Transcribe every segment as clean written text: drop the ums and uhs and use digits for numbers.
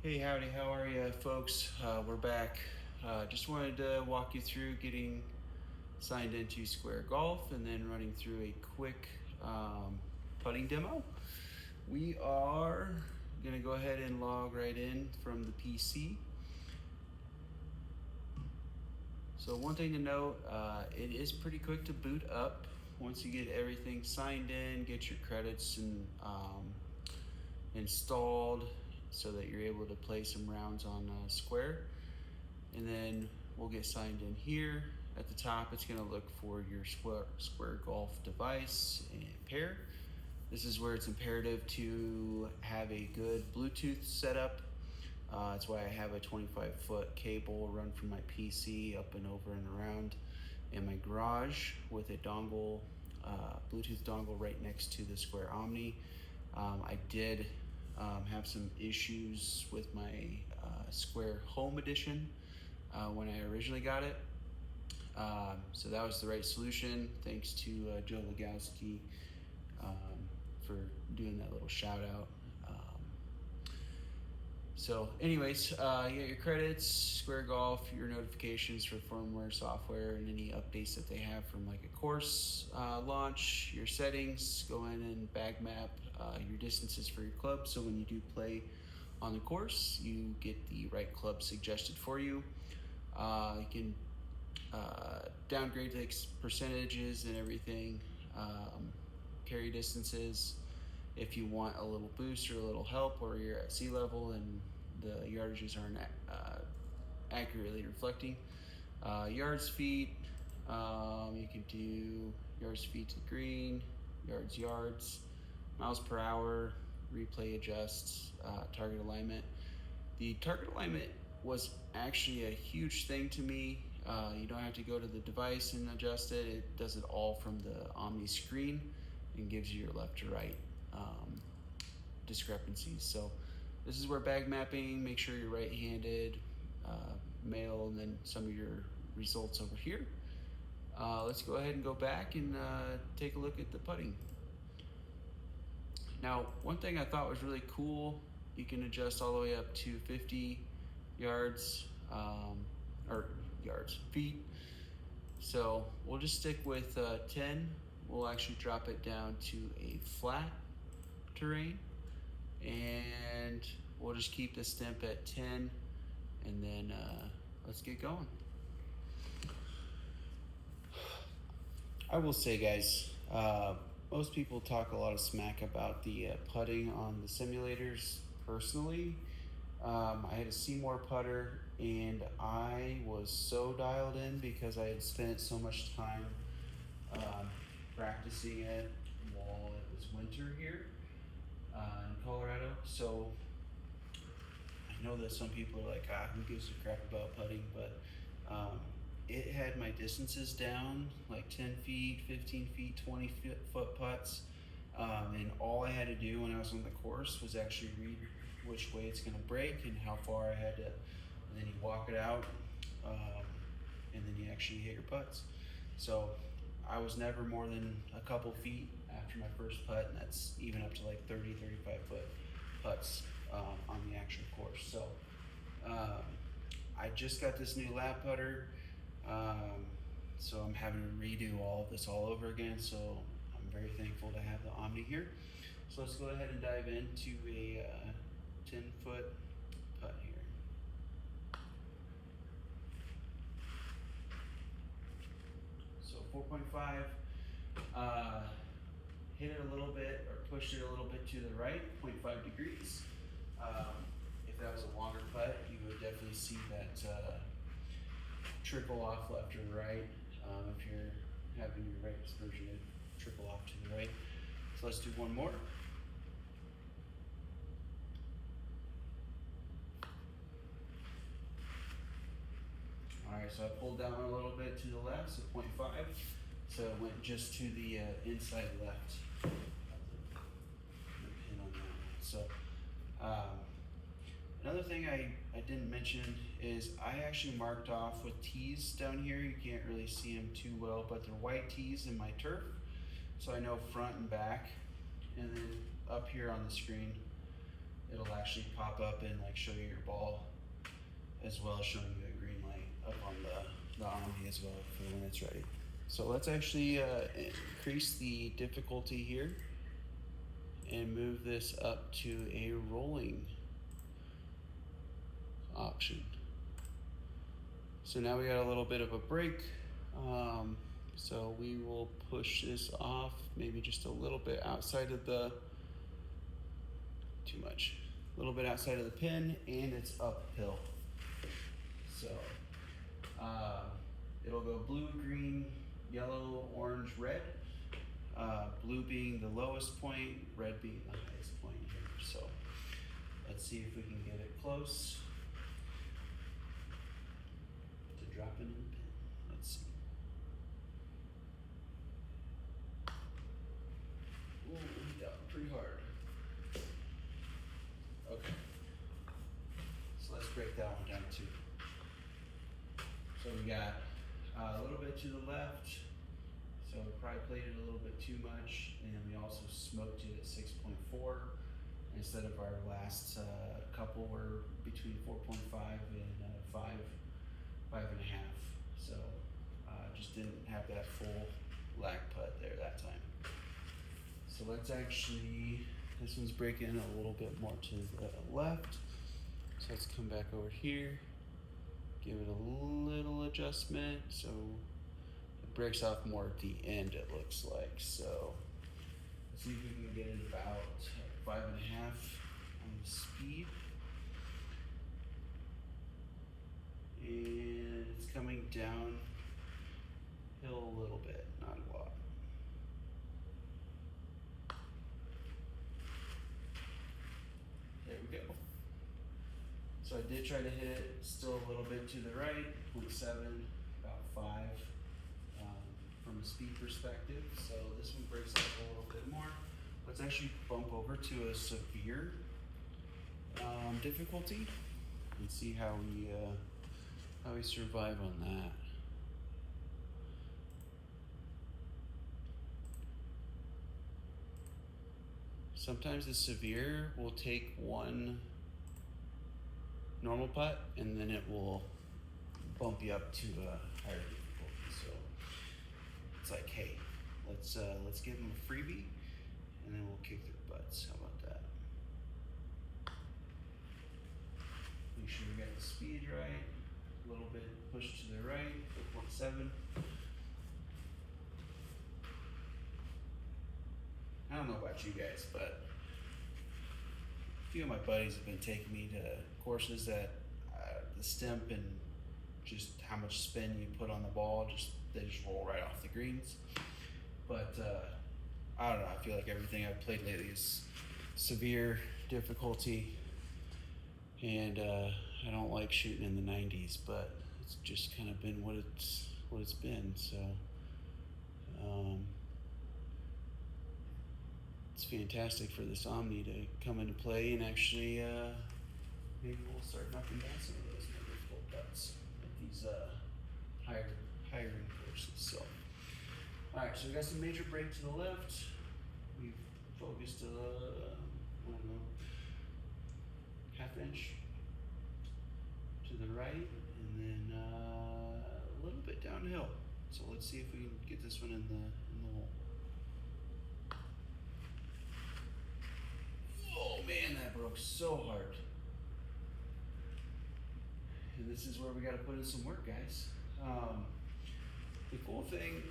Hey, howdy, how are you folks? We're back. Just wanted to walk you through getting signed into Square Golf and then running through a quick putting demo. We are going to go ahead and log right in from the PC. So one thing to note, it is pretty quick to boot up. Once you get everything signed in, get your credits and installed so that you're able to play some rounds on Square. And then we'll get signed in here. At the top, it's gonna look for your Square Golf device and pair. This is where it's imperative to have a good Bluetooth setup. That's why I have a 25-foot cable run from my PC up and over and around in my garage with a dongle, Bluetooth dongle right next to the Square Omni. I did have some issues with my Square Home Edition when I originally got it. So that was the right solution. Thanks to Joe Legowski for doing that little shout out. So anyways, you got your credits, Square Golf, your notifications for firmware, software, and any updates that they have from like a course launch, your settings, go in and bag map your distances for your club. So when you do play on the course, you get the right club suggested for you. You can downgrade the percentages and everything, carry distances. If you want a little boost or a little help, or you're at sea level and the yardages aren't accurately reflecting, yards feet, you can do yards feet to the green, yards, miles per hour, replay adjusts, target alignment. The target alignment was actually a huge thing to me. You don't have to go to the device and adjust it. It does it all from the Omni screen and gives you your left to right discrepancies. So this is where bag mapping, make sure you're right-handed, male, and then some of your results over here. Let's go ahead and go back and take a look at the putting. Now, one thing I thought was really cool, you can adjust all the way up to 50 yards, feet. So we'll just stick with 10. We'll actually drop it down to a flat terrain, and we'll just keep the stimp at 10, and then let's get going. I will say, guys, most people talk a lot of smack about the putting on the simulators. Personally, I had a Seymour putter, and I was so dialed in because I had spent so much time practicing it while it was winter here in Colorado. So I know that some people are like, who gives a crap about putting? But it had my distances down like 10 feet, 15 feet, 20 foot putts. And all I had to do when I was on the course was actually read which way it's going to break and how far I had to, and then you walk it out, and then you actually hit your putts. So I was never more than a couple feet after my first putt, and that's even up to like 30, 35 foot putts on the actual course. So I just got this new lap putter, so I'm having to redo all of this all over again. So I'm very thankful to have the Omni here. So let's go ahead and dive into a 10-foot putt here. So 4.5, hit it a little bit or pushed it a little bit to the right, 0.5 degrees. If that was a longer putt, you would definitely see that trickle off left or right. If you're having your right dispersion, it trickle off to the right. So let's do one more. All right, so I pulled down a little bit to the left, so 0.5. So it went just to the inside left. Pin on that one. So another thing I didn't mention is I actually marked off with T's down here. You can't really see them too well, but they're white T's in my turf. So I know front and back. And then up here on the screen, it'll actually pop up and like show you your ball, as well as showing you a green light up on the Omni as well for when it's ready. So let's actually increase the difficulty here and move this up to a rolling option. So now we got a little bit of a break. So we will push this off, maybe just a little bit outside of the, too much, a little bit outside of the pin, and it's uphill. So it'll go blue, green, yellow, orange, red. Blue being the lowest point, red being the highest point here. So let's see if we can get it close to dropping in the pin. Let's see. Ooh, we got pretty hard. Okay. So let's break that one down too. So we got a little bit to the left. So we probably played it a little bit too much, and we also smoked it at 6.4 instead of our last couple were between 4.5 and 5.5. So just didn't have that full lag putt there that time. So let's actually, this one's breaking a little bit more to the left. So let's come back over here, give it a little adjustment. So breaks off more at the end, it looks like. So let's see if we can get it about 5.5 on the speed. And it's coming down hill a little bit, not a lot. There we go. So I did try to hit it still a little bit to the right, 0.7, about 5. From a speed perspective, so this one breaks up a little bit more. Let's actually bump over to a severe difficulty and see how we survive on that. Sometimes the severe will take one normal putt and then it will bump you up to a higher difficulty. So it's like, hey, let's give them a freebie, and then we'll kick their butts. How about that? Make sure we got the speed right. A little bit push to the right, 4.7. I don't know about you guys, but a few of my buddies have been taking me to courses that the stimp and just how much spin you put on the ball, they just roll right off the greens. But I don't know, I feel like everything I've played lately is severe difficulty, and I don't like shooting in the 90s, but it's just kind of been what it's been. So it's fantastic for this Omni to come into play, and actually maybe we'll start knocking down some of those more difficult putts at these higher end courses. So, all right, so we got some major break to the left. We've focused I don't know, half inch to the right, and then a little bit downhill. So let's see if we can get this one in the hole. Oh man, that broke so hard. And this is where we got to put in some work, guys. The cool thing,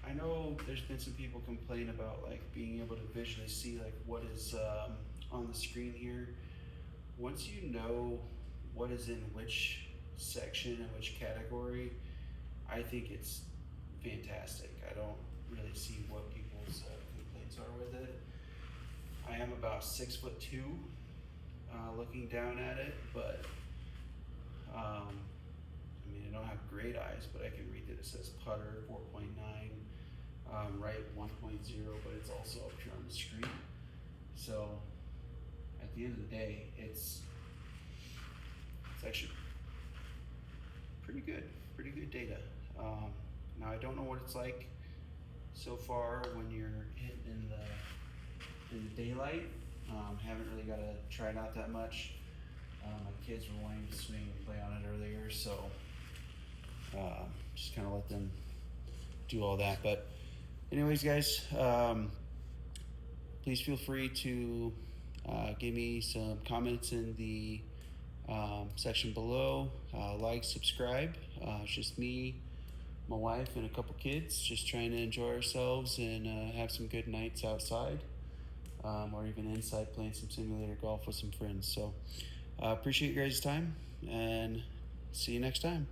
I know there's been some people complain about like being able to visually see like what is on the screen here. Once you know what is in which section and which category, I think it's fantastic. I don't really see what people's complaints are with it. I am about 6'2", looking down at it, but I mean, I don't have great eyes, but I can read that it says putter 4.9, right 1.0, but it's also up here on the screen. So at the end of the day, it's actually pretty good data. Now I don't know what it's like so far when you're hitting in the daylight, Haven't really got to try it out that much. My kids were wanting to swing and play on it earlier, so just kind of let them do all that. But anyways, guys, please feel free to give me some comments in the section below. Like, subscribe. It's just me, my wife, and a couple kids just trying to enjoy ourselves and have some good nights outside, or even inside playing some simulator golf with some friends. So appreciate your guys' time, and see you next time.